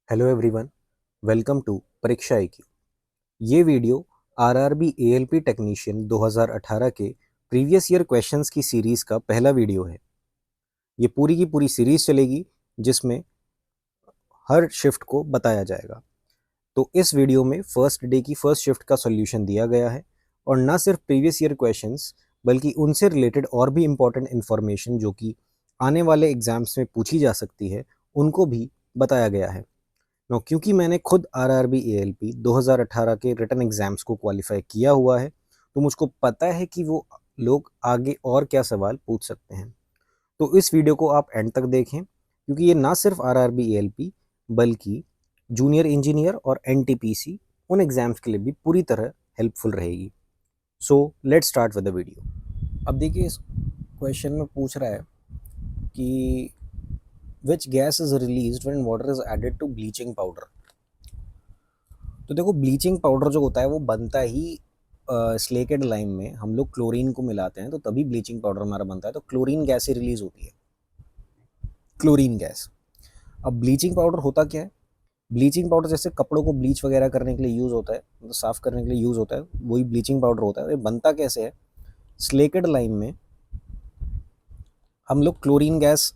Hello everyone, welcome to परीक्षा IQ। ये video RRB ALP technician 2018 के प्रीवियस ईयर क्वेश्चंस की सीरीज़ का पहला वीडियो है। ये पूरी की पूरी सीरीज़ चलेगी जिसमें हर शिफ्ट को बताया जाएगा। तो इस वीडियो में फर्स्ट डे की फर्स्ट शिफ्ट का सॉल्यूशन दिया गया है और ना सिर्फ प्रीवियस ईयर क्वेश्चंस बल्कि उनसे रिलेटेड और भी इम्पॉर्टेंट इन्फॉर्मेशन जो कि आने वाले एग्जाम्स में पूछी जा सकती है उनको भी बताया गया है। नो क्योंकि मैंने खुद आरआरबी एएलपी 2018 के रिटन एग्जाम्स को क्वालिफाई किया हुआ है तो मुझको पता है कि वो लोग आगे और क्या सवाल पूछ सकते हैं। तो इस वीडियो को आप एंड तक देखें क्योंकि ये ना सिर्फ आरआरबी एएलपी बल्कि जूनियर इंजीनियर और एनटीपीसी उन एग्जाम्स के लिए भी पूरी तरह हेल्पफुल रहेगी। So let's start with the video. अब देखिए इस क्वेश्चन में पूछ रहा है कि which gas is released when water is added to bleaching powder. तो देखो ब्लीचिंग पाउडर जो होता है वो बनता ही स्लेकेड लाइम में हम लोग क्लोरीन को मिलाते हैं तो तभी ब्लीचिंग पाउडर हमारा बनता है। तो क्लोरीन गैस ही रिलीज होती है, क्लोरीन गैस। अब ब्लीचिंग पाउडर होता क्या है? ब्लीचिंग पाउडर जैसे कपड़ों को ब्लीच वगैरह करने के लिए यूज़ होता है, मतलब साफ़ करने के लिए यूज़ होता है, वही ब्लीचिंग पाउडर होता है। ये बनता कैसे है? स्लेकेड लाइम में हम लोग क्लोरीन गैस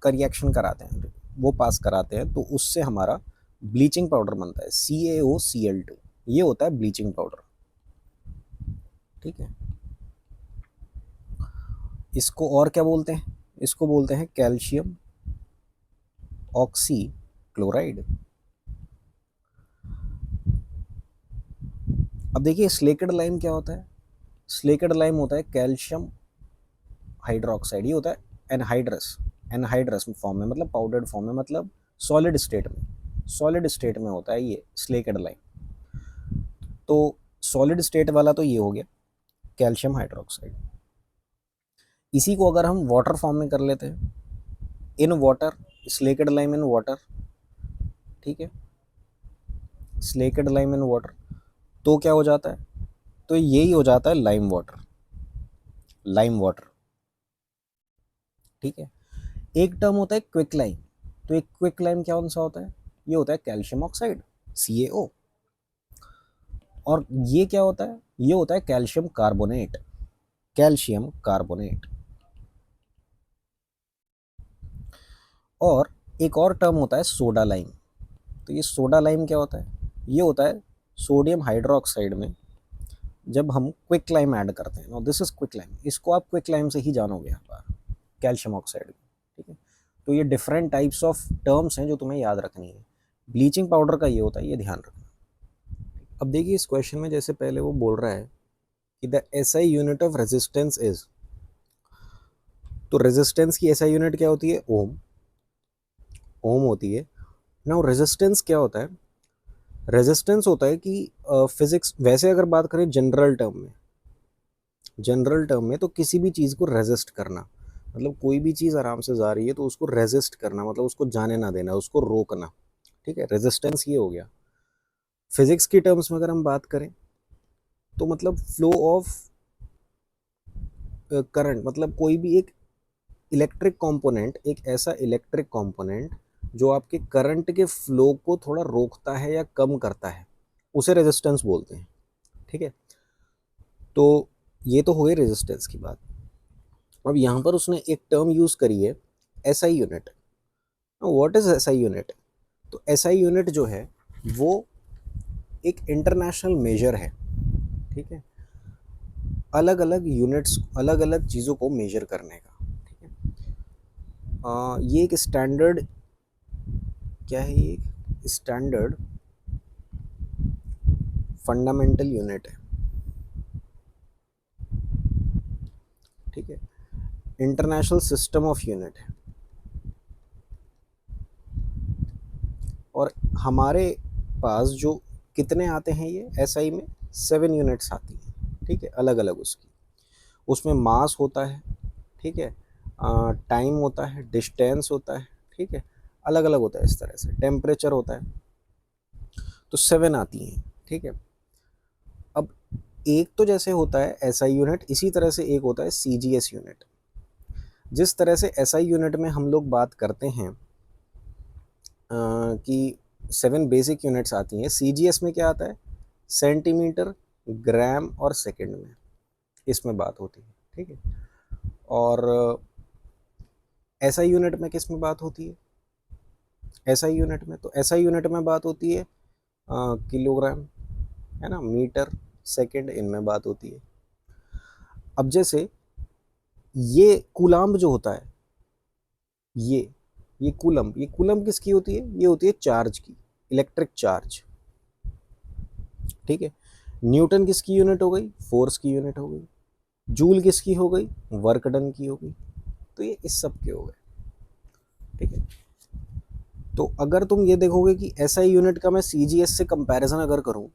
का रिएक्शन कराते हैं, वो पास कराते हैं तो उससे हमारा ब्लीचिंग पाउडर बनता है CaOCl2। ये होता है ब्लीचिंग पाउडर। ठीक है, इसको और क्या बोलते हैं? इसको बोलते हैं कैल्शियम ऑक्सी क्लोराइड। अब देखिए स्लेकेड लाइम क्या होता है? स्लेकेड लाइम होता है कैल्शियम हाइड्रोक्साइड। ये होता है एनहाइड्रस। एनहाइड्रस फॉर्म में मतलब पाउडर्ड फॉर्म में, मतलब सॉलिड स्टेट में, सॉलिड स्टेट में होता है ये स्लेकेड लाइम। तो सॉलिड स्टेट वाला तो ये हो गया कैल्शियम हाइड्रोक्साइड। इसी को अगर हम वाटर फॉर्म में कर लेते हैं, in water, slaked lime in water, ठीक है, स्लेकेड लाइम इन वाटर, तो क्या हो जाता है? तो यही हो जाता है लाइम वाटर। लाइम वाटर, ठीक है। एक टर्म होता है क्विक लाइम। तो एक क्विक लाइम क्या कौन सा होता है? ये होता है कैल्शियम ऑक्साइड CaO। और ये क्या होता है? ये होता है कैल्शियम कार्बोनेट। Calcium carbonate. और एक और टर्म होता है सोडा लाइम। तो ये सोडा लाइम क्या होता है? ये होता है सोडियम हाइड्रोक्साइड में जब हम क्विक लाइम ऐड करते हैं। Now this is quick lime. इसको आप क्विक लाइम से ही जानोगे हर बार, कैल्शियम ऑक्साइड। ठीक है, तो ये डिफरेंट टाइप्स ऑफ टर्म्स हैं जो तुम्हें याद रखनी है। ब्लीचिंग पाउडर का ये होता है, ये ध्यान रखना। अब देखिए इस क्वेश्चन में जैसे पहले वो बोल रहा है कि the SI unit of resistance is. तो रेजिस्टेंस की SI यूनिट क्या होती है? ओम। ओम होती है। नाउ रेजिस्टेंस क्या होता है? रेजिस्टेंस होता है कि फिजिक्स वैसे अगर बात करें जनरल टर्म में, जनरल टर्म में तो किसी भी चीज़ को रेजिस्ट करना, मतलब कोई भी चीज़ आराम से जा रही है तो उसको रेजिस्ट करना, मतलब उसको जाने ना देना, उसको रोकना। ठीक है, रेजिस्टेंस ये हो गया। फिजिक्स की टर्म्स में अगर हम बात करें तो मतलब फ्लो ऑफ करंट, मतलब कोई भी एक इलेक्ट्रिक कंपोनेंट, एक ऐसा इलेक्ट्रिक कंपोनेंट जो आपके करंट के फ्लो को थोड़ा रोकता है या कम करता है, उसे रेजिस्टेंस बोलते हैं। ठीक है, तो ये तो हो गई रेजिस्टेंस की बात। अब यहाँ पर उसने एक टर्म यूज़ करी है SI unit. What is SI unit? तो SI यूनिट जो है वो एक इंटरनेशनल मेजर है। ठीक है, अलग अलग यूनिट्स, अलग अलग चीज़ों को मेजर करने का। ठीक है, ये एक स्टैंडर्ड, क्या है, ये एक स्टैंडर्ड फंडामेंटल यूनिट है। ठीक है, इंटरनेशनल सिस्टम ऑफ यूनिट है। और हमारे पास जो कितने आते हैं ये SI में? 7 यूनिट्स आती हैं। ठीक है, अलग अलग उसकी, उसमें मास होता है, ठीक है, टाइम होता है, डिस्टेंस होता है, ठीक है, अलग अलग होता है इस तरह से, टेम्परेचर होता है। तो 7 आती हैं। ठीक है, अब एक तो जैसे होता है SI यूनिट, इसी तरह से एक होता है CGS यूनिट। जिस तरह से SI यूनिट में हम लोग बात करते हैं कि 7 बेसिक यूनिट्स आती हैं। सीजीएस में क्या आता है? सेंटीमीटर, ग्राम और सेकंड में इसमें बात होती है, ठीक है। और एसआई यूनिट में किस में बात होती है? एसआई यूनिट में, तो एसआई यूनिट में बात होती है किलोग्राम, है ना, मीटर, सेकंड, इनमें बात होती है। अब जैसे ये कूलाम्ब जो होता है, ये कूलम्ब किसकी होती है? ये होती है चार्ज की, इलेक्ट्रिक चार्ज, ठीक है। न्यूटन किसकी यूनिट हो गई? फोर्स की यूनिट हो गई। जूल किसकी हो गई? वर्क डन की हो गई। तो ये इस सब के हो गए, ठीक है। तो अगर तुम ये देखोगे कि एसआई यूनिट का मैं सीजीएस से कंपैरिजन अगर करूं,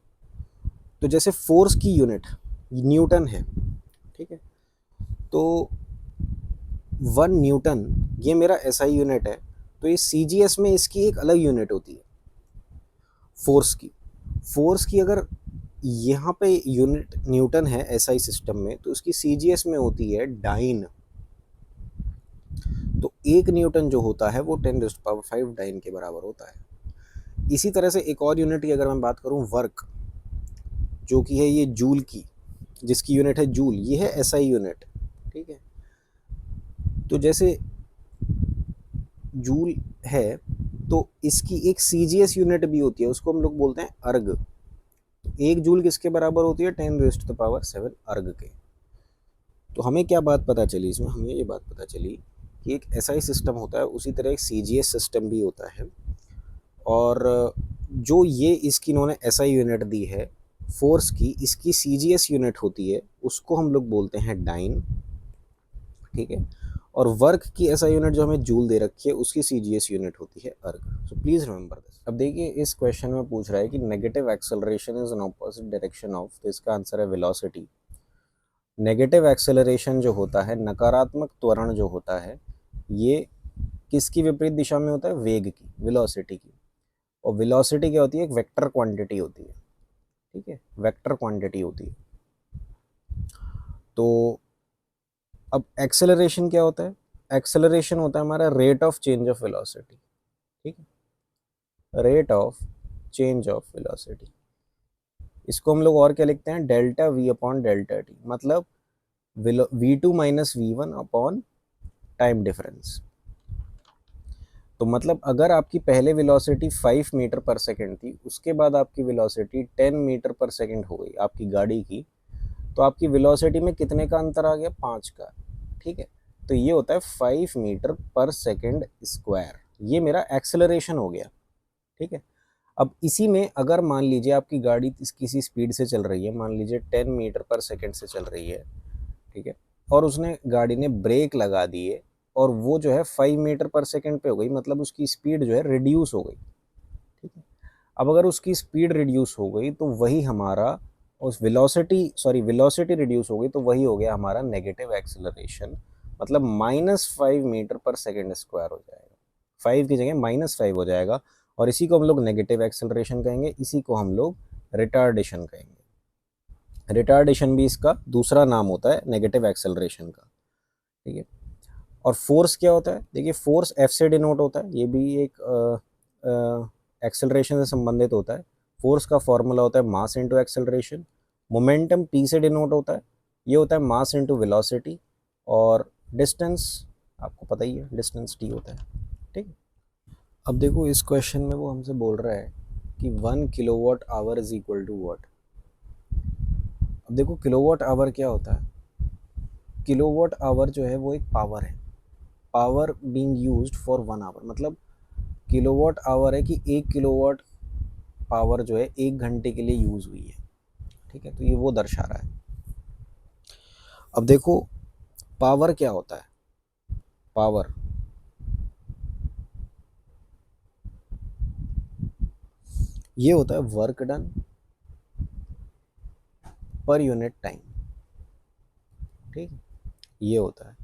तो जैसे फोर्स की यूनिट न्यूटन है, ठीक है, तो 1 न्यूटन ये मेरा एसआई यूनिट है, तो ये सीजीएस में इसकी एक अलग यूनिट होती है फोर्स की अगर यहाँ पे यूनिट न्यूटन है एसआई सिस्टम में, तो उसकी सीजीएस में होती है डाइन। तो 1 न्यूटन जो होता है वो 10⁵ डाइन के बराबर होता है। इसी तरह से एक और यूनिट की अगर मैं बात करूं, वर्क, जो कि है ये जूल की, जिसकी यूनिट है जूल, ये है एसआई यूनिट, ठीक है। तो जैसे जूल है, तो इसकी एक सीजीएस यूनिट भी होती है, उसको हम लोग बोलते हैं अर्ग। 1 जूल किसके बराबर होती है? 10⁷ अर्ग के। तो हमें क्या बात पता चली इसमें? हमें ये बात पता चली कि एक एसआई सिस्टम होता है, उसी तरह एक सीजीएस सिस्टम भी होता है। और जो ये इसकी इन्होंने एसआई यूनिट दी है फोर्स की, इसकी सीजीएस यूनिट होती है, उसको हम लोग बोलते हैं डाइन, ठीक है। और वर्क की एसआई यूनिट जो हमें जूल दे रखी है, उसकी सीजीएस यूनिट होती है अर्ग। सो प्लीज रिमेंबर दिस। अब देखिए इस क्वेश्चन में पूछ रहा है कि negative acceleration is an opposite direction of, तो इसका आंसर है वेलोसिटी। नेगेटिव एक्सेलरेशन जो होता है, नकारात्मक त्वरण जो होता है, ये किसकी विपरीत दिशा में होता है? वेग की, वेलोसिटी की। और वेलोसिटी क्या होती है? एक वेक्टर क्वांटिटी होती है, ठीक है, वेक्टर क्वांटिटी होती है। तो अब एक्सेलरेशन क्या होता है? एक्सेलरेशन होता है हमारा rate of change of velocity, ठीक है, rate of change of velocity. इसको हम लोग और क्या लिखते हैं? Delta we upon delta T, मतलब v2 minus v1 upon time difference. तो मतलब अगर आपकी पहले वेलोसिटी 5 मीटर पर सेकंड थी, उसके बाद आपकी वेलोसिटी 10 मीटर पर सेकंड हो गई आपकी गाड़ी की, तो आपकी वेलोसिटी में कितने का अंतर आ गया? 5 का, ठीक है। तो ये होता है 5 मीटर पर सेकंड स्क्वायर, ये मेरा एक्सेलरेशन हो गया, ठीक है। अब इसी में अगर मान लीजिए आपकी गाड़ी किसी स्पीड से चल रही है, मान लीजिए 10 मीटर पर सेकंड से चल रही है, ठीक है, और उसने गाड़ी ने ब्रेक लगा दिए और वो जो है 5 मीटर पर सेकंड पे हो गई, मतलब उसकी स्पीड जो है रिड्यूस हो गई, ठीक है। अब अगर उसकी स्पीड रिड्यूस हो गई तो वही हमारा उस वेलोसिटी रिड्यूस हो गई, तो वही हो गया हमारा नेगेटिव एक्सेलरेशन, मतलब -5 मीटर पर सेकंड स्क्वायर हो जाएगा, 5 की जगह -5 हो जाएगा। और इसी को हम लोग नेगेटिव एक्सेलरेशन कहेंगे, इसी को हम लोग रिटार्डेशन कहेंगे। रिटार्डेशन भी इसका दूसरा नाम होता है नेगेटिव एक्सेलरेशन का, ठीक है। और फोर्स क्या होता है? देखिए फोर्स एफ से डिनोट होता है, ये भी एक एक्सेलरेशन से संबंधित होता है। फोर्स का फॉर्मूला होता है mass into acceleration. Momentum P से डिनोट होता है, ये होता है मास इंटू वेलोसिटी। और डिस्टेंस आपको पता ही है, डिस्टेंस टी होता है, ठीक है। अब देखो इस क्वेश्चन में वो हमसे बोल रहा है कि 1 kWh is equal to what. अब देखो किलोवाट आवर क्या होता है? किलोवाट आवर जो है वो एक पावर है, power being used for 1 hour, मतलब किलोवाट आवर है कि 1 किलोवाट पावर जो है 1 घंटे के लिए यूज हुई है, ठीक है। तो ये वो दर्शा रहा है। अब देखो पावर क्या होता है? पावर ये होता है work done per unit time, ठीक है, ये होता है।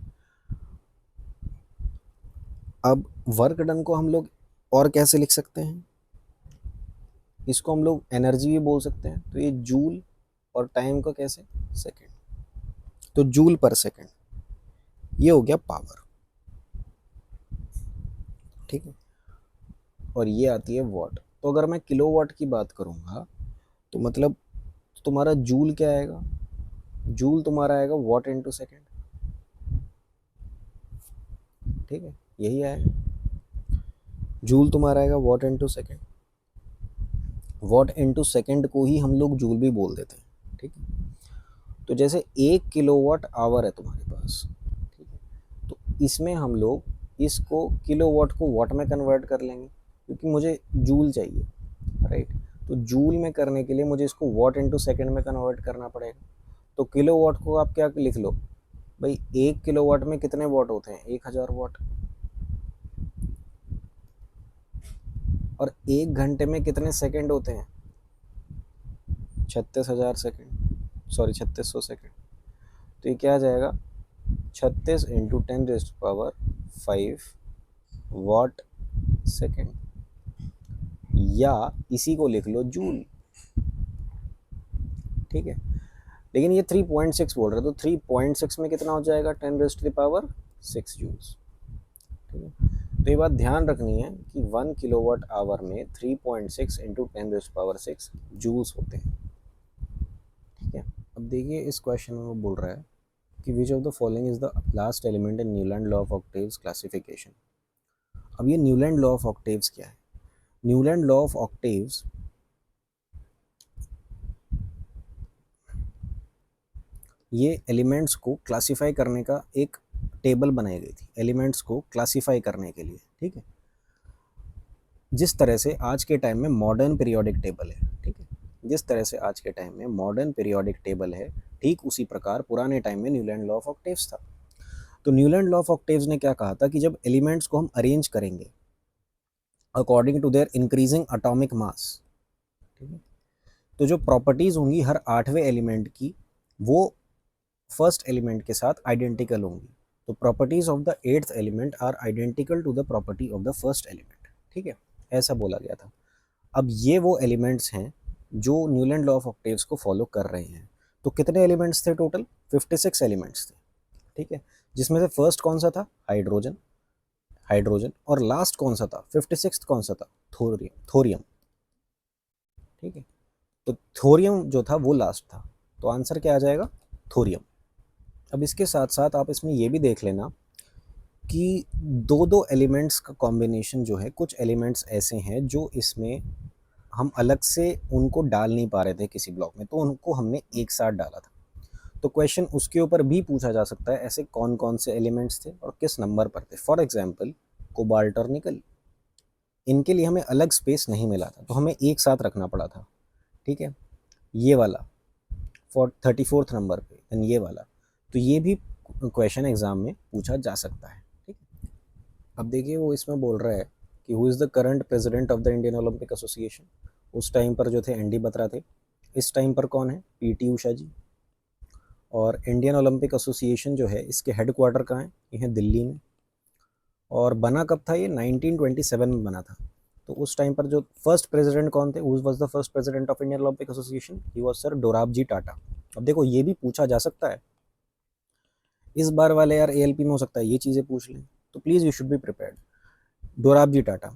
अब वर्क डन को हम लोग और कैसे लिख सकते हैं? इसको हम लोग एनर्जी भी बोल सकते हैं, तो ये जूल, और टाइम को कैसे? सेकेंड, तो जूल पर सेकेंड, ये हो गया पावर, ठीक है। और ये आती है वॉट। तो अगर मैं किलोवाट की बात करूँगा तो मतलब तुम्हारा जूल क्या आएगा, जूल तुम्हारा आएगा वॉट इनटू सेकेंड, ठीक है, यही आएगा, जूल तुम्हारा आएगा what into second. What into second को ही हम लोग जूल भी बोल देते हैं, ठीक है। तो जैसे 1 किलोवाट आवर है तुम्हारे पास, ठीक है, तो इसमें हम लोग इसको किलोवाट को वॉट में कन्वर्ट कर लेंगे क्योंकि मुझे जूल चाहिए, राइट। तो जूल में करने के लिए मुझे इसको वॉट इनटू सेकेंड में कन्वर्ट करना पड़ेगा। तो किलोवाट को आप क्या लिख लो भाई, 1 किलोवाट में कितने वॉट होते हैं, 1000 वॉट। और 1 घंटे में कितने सेकेंड होते हैं, 36,000 सेकेंड, सॉरी 3600 सेकेंड। तो ये क्या आ जाएगा, 36 इंटू 10⁵ वॉट सेकेंड, या इसी को लिख लो जूल, ठीक है। लेकिन ये 3.6 बोल रहे हैं, तो 3.6 में कितना हो जाएगा, 10⁶ जूल्स, ठीक है। तो ये बात ध्यान रखनी है कि 1 किलोवाट आवर में 3.6 इंटू 10⁶ जूल्स होते हैं, ठीक है। अब देखिए इस क्वेश्चन में वो बोल रहा है कि which of the following is the last element in Newland law of octaves classification. अब ये न्यूलैंड लॉ ऑफ ऑक्टेव्स क्या है, न्यूलैंड लॉ ऑफ ऑक्टेव्स ये एलिमेंट्स को क्लासिफाई करने का एक टेबल बनाई गई थी, एलिमेंट्स को क्लासिफाई करने के लिए, ठीक है। जिस तरह से आज के टाइम में मॉडर्न पीरियोडिक टेबल है, ठीक है, जिस तरह से आज के टाइम में मॉडर्न पीरियोडिक टेबल है, ठीक उसी प्रकार पुराने टाइम में न्यूलैंड लॉ ऑफ ऑक्टेव्स था। तो न्यूलैंड लॉ ऑफ ऑक्टेव्स ने क्या कहा था कि जब एलिमेंट्स को हम अरेंज करेंगे according to their increasing atomic mass, ठीक है, तो जो प्रॉपर्टीज होंगी हर 8वें एलिमेंट की वो फर्स्ट एलिमेंट के साथ आइडेंटिकल होंगी। तो properties of the 8th element are identical to the property of the first element, ठीक है, ऐसा बोला गया था। अब ये वो एलिमेंट्स हैं जो न्यूलैंड लॉ ऑफ ऑक्टेव्स को फॉलो कर रहे हैं। तो कितने एलिमेंट्स थे टोटल, 56 एलिमेंट्स थे, ठीक है, जिसमें से फर्स्ट कौन सा था, हाइड्रोजन, हाइड्रोजन, और लास्ट कौन सा था, 56 कौन सा था, थोरियम, थोरियम, ठीक है। तो थोरियम जो था वो लास्ट था, तो आंसर क्या आ जाएगा, थोरियम। अब इसके साथ साथ आप इसमें ये भी देख लेना कि दो दो एलिमेंट्स का कॉम्बिनेशन जो है, कुछ एलिमेंट्स ऐसे हैं जो इसमें हम अलग से उनको डाल नहीं पा रहे थे किसी ब्लॉक में, तो उनको हमने एक साथ डाला था। तो क्वेश्चन उसके ऊपर भी पूछा जा सकता है, ऐसे कौन कौन से एलिमेंट्स थे और किस नंबर पर थे। फॉर एग्जाम्पल कोबाल्ट और निकल, इनके लिए हमें अलग स्पेस नहीं मिला था, तो हमें एक साथ रखना पड़ा था, ठीक है। ये वाला 34th नंबर पे, एंड ये वाला, तो ये भी क्वेश्चन एग्जाम में पूछा जा सकता है, ठीक है। अब देखिए वो इसमें बोल रहा है कि who is the current president of the Indian Olympic association. उस टाइम पर जो थे एनडी बत्रा थे, इस टाइम पर कौन है, पीटी उषा जी। और इंडियन ओलंपिक एसोसिएशन जो है इसके हेड क्वार्टर कहाँ है, ये है दिल्ली में। और बना कब था, ये 1927 में बना था। तो उस टाइम पर जो फर्स्ट प्रेसिडेंट कौन थे, who was the first president of Indian Olympic Association, he was sir Dorabji Tata. अब देखो ये भी पूछा जा सकता है, इस बार वाले यार एएलपी में हो सकता है ये चीज़ें पूछ लें, तो please you should be prepared. Dorabji Tata,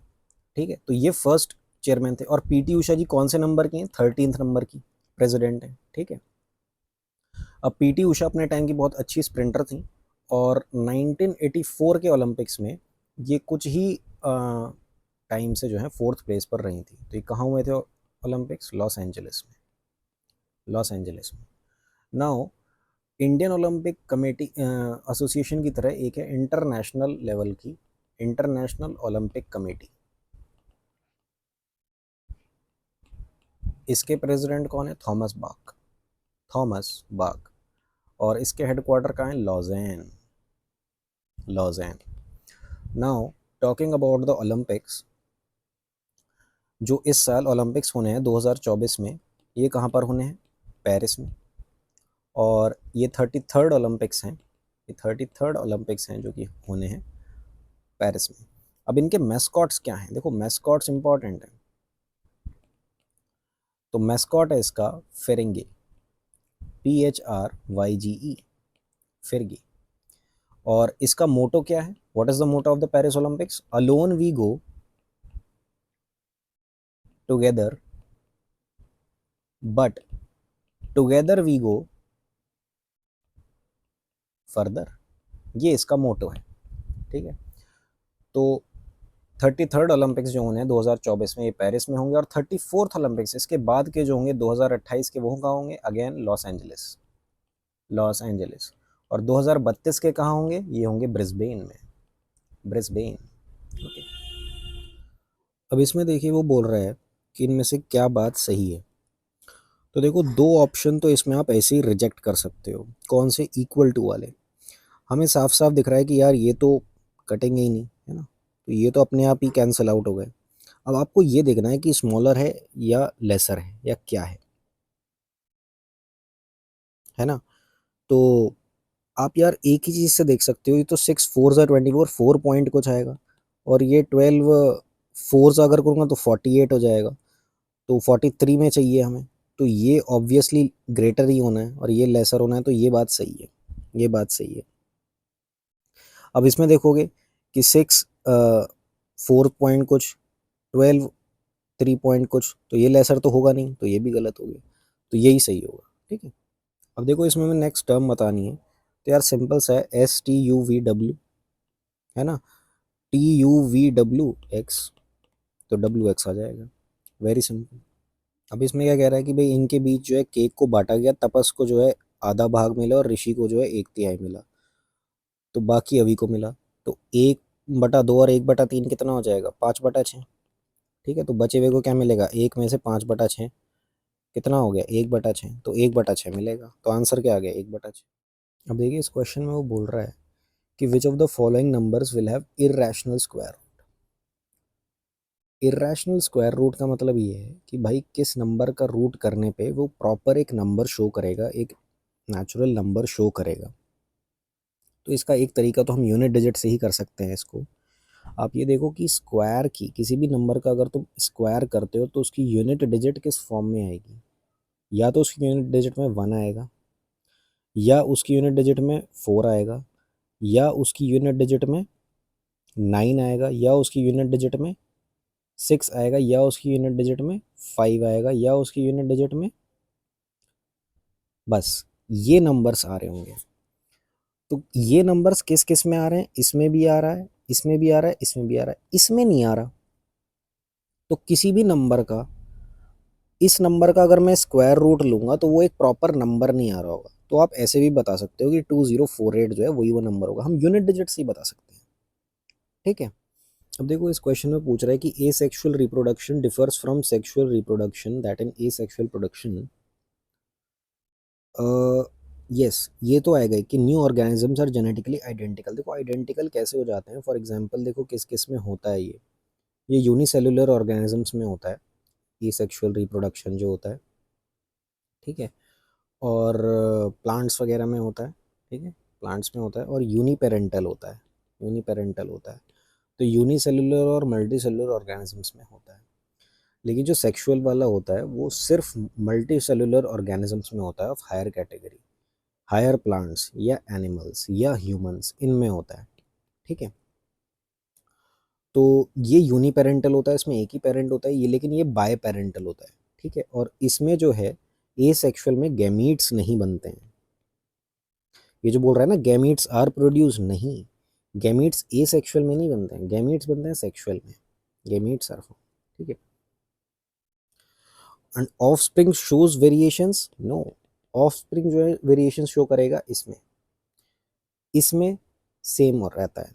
ठीक है, तो ये फर्स्ट चेयरमैन थे। और पीटी उषा जी कौन से नंबर की हैं, 13th नंबर की प्रेसिडेंट है, ठीक है। अब पीटी उषा अपने टाइम की बहुत अच्छी स्प्रिंटर थी, और 1984 के ओलंपिक्स में ये कुछ ही टाइम से जो है 4th प्लेस पर रही थी। तो ये कहाँ हुए थे ओलंपिक्स, लॉस एंजलिस में, लॉस एंजलिस में। Now Indian Olympic committee association की तरह एक है इंटरनेशनल लेवल की, इंटरनेशनल ओलंपिक कमेटी। इसके प्रेसिडेंट कौन है, थॉमस बाक, थॉमस बाक। और इसके हेडक्वार्टर कहाँ है, Lausanne, Lausanne. Now talking about the Olympics, जो इस साल ओलंपिक्स होने हैं 2024 में, ये कहाँ पर होने हैं, पेरिस में। और ये 33rd ओलंपिक्स हैं, ये 33rd ओलंपिक्स हैं जो कि होने हैं पेरिस में। अब इनके मैस्कॉट्स क्या हैं, देखो मैस्कॉट्स इंपॉर्टेंट है। तो मैस्कॉट है इसका फेरेंगे, PHRYGE, फेरगी। और इसका मोटो क्या है, what is the motto of the Paris Olympics, alone we go, together but together we go further, ये इसका मोटो है। ठीक है, तो 33rd ओलंपिक्स जो होने हैं 2024 में, ये पेरिस में होंगे, और 34th ओलंपिक्स इसके बाद के जो होंगे 2028 के, वो कहाँ होंगे? Again Los Angeles, Los Angeles. और 2032 के कहाँ होंगे? ये होंगे ब्रिस्बेन में, ब्रिस्बेन। ओके, अब इसमें देखिए वो बोल रहा है कि इनमें से क्या बात सही है। तो देखो, दो ऑप्शन तो इसमें आप ऐसे ही रिजेक्ट कर सकते हो। कौन से? इक्वल टू वाले। हमें साफ साफ दिख रहा है कि यार ये तो कटेंगे ही नहीं, है ना, तो ये तो अपने आप ही कैंसिल आउट हो गए। अब आपको ये देखना है कि स्मॉलर है या लेसर है या क्या है ना। तो आप यार एक ही चीज़ से देख सकते हो, ये तो 6 4 24, 4 पॉइंट कुछ आएगा, और ये 12 4 अगर करूँगा तो 48 हो जाएगा, तो 43 में चाहिए हमें। तो ये ऑब्वियसली ग्रेटर ही होना है और ये लेसर होना है, तो ये बात सही है, ये बात सही है। अब इसमें देखोगे कि 6 4 पॉइंट कुछ, 12 3 पॉइंट कुछ, तो ये लेसर तो होगा नहीं, तो ये भी गलत हो गया, तो यही सही होगा। ठीक है, अब देखो इसमें मैं नेक्स्ट टर्म बतानी है, तो यार सिंपल सा है, STUVW, है ना, TUVWX, तो WX आ जाएगा, वेरी सिंपल। अब इसमें क्या कह रहा है कि भाई इनके बीच जो है केक को बांटा गया, तपस को जो है आधा भाग मिला और ऋषि को जो है 1/3 मिला, तो बाकी अभी को मिला, तो 1/2 और 1/3 कितना हो जाएगा? 5/6। ठीक है, तो बचे हुए को क्या मिलेगा? 1 में से 5/6 कितना हो गया? 1/6, तो 1/6 मिलेगा, तो आंसर क्या आ गया? 1/6। अब देखिए इस क्वेश्चन में वो बोल रहा है कि which of the following numbers will have irrational square root. Irrational square root का मतलब ये है कि भाई किस नंबर का रूट करने पे वो प्रॉपर एक नंबर शो करेगा, एक नेचुरल नंबर शो करेगा। तो इसका एक तरीका तो हम यूनिट डिजिट से ही कर सकते हैं इसको। आप ये देखो कि स्क्वायर की किसी भी नंबर का अगर तुम स्क्वायर करते हो तो उसकी यूनिट डिजिट किस फॉर्म में आएगी? या तो उसकी यूनिट डिजिट में 1 आएगा, या उसकी यूनिट डिजिट में 4 आएगा, या उसकी यूनिट डिजिट में 9 आएगा, या उसकी यूनिट डिजिट में 6 आएगा, या उसकी यूनिट डिजिट में 5 आएगा, या उसकी यूनिट डिजिट में, बस ये नंबर्स आ रहे होंगे। तो ये नंबर्स किस किस में आ रहे हैं? इसमें भी आ रहा है, इसमें भी आ रहा है, इसमें भी आ रहा है, इसमें नहीं आ रहा। तो किसी भी नंबर का, इस नंबर का अगर मैं स्क्वायर रूट लूंगा तो वो एक प्रॉपर नंबर नहीं आ रहा होगा। तो आप ऐसे भी बता सकते हो कि 2048 जो है वही वो नंबर होगा, हम यूनिट डिजिट से ही बता सकते हैं। ठीक है, अब देखो इस क्वेश्चन में पूछ रहा है कि asexual reproduction differs from sexual reproduction, that in asexual production. Yes, ये तो आएगा कि new organisms are genetically identical. देखो आइडेंटिकल कैसे हो जाते हैं? फॉर एग्जांपल देखो किस किस में होता है ये यूनिसेलुलर ऑर्गेनिजम्स में होता है एसेक्सुअल रिप्रोडक्शन जो होता है। ठीक है, और प्लांट्स वगैरह में होता है। ठीक है, प्लांट्स में होता है, और यूनिपेरेंटल होता है, यूनिपेरेंटल होता है। तो यूनिसेलुलर और मल्टी सेलुलर ऑर्गेनिजम्स में होता है। लेकिन जो सेक्सुअल वाला होता है वो सिर्फ मल्टी सेलुलर ऑर्गेनिजम्स में होता है, of higher category, higher plants या एनिमल्स या ह्यूमंस, इनमें होता है। ठीक है, तो ये यूनिपेरेंटल होता है, इसमें एक ही पेरेंट होता है ये, लेकिन ये बाय पेरेंटल होता है। ठीक है, और इसमें जो है ए सेक्सुअल में गैमीट्स नहीं बनते हैं। ये जो बोल रहा है ना गैमीट्स आर प्रोड्यूस, नहीं, गैमीट्स ए सेक्सुअल में नहीं बनते हैं, गैमीट्स बनते हैं सेक्सुअल में, गैमीट्स आर। ठीक है, and offspring shows variations, no, offspring जो है वेरिएशंस शो करेगा इसमें, इसमें सेम और रहता है।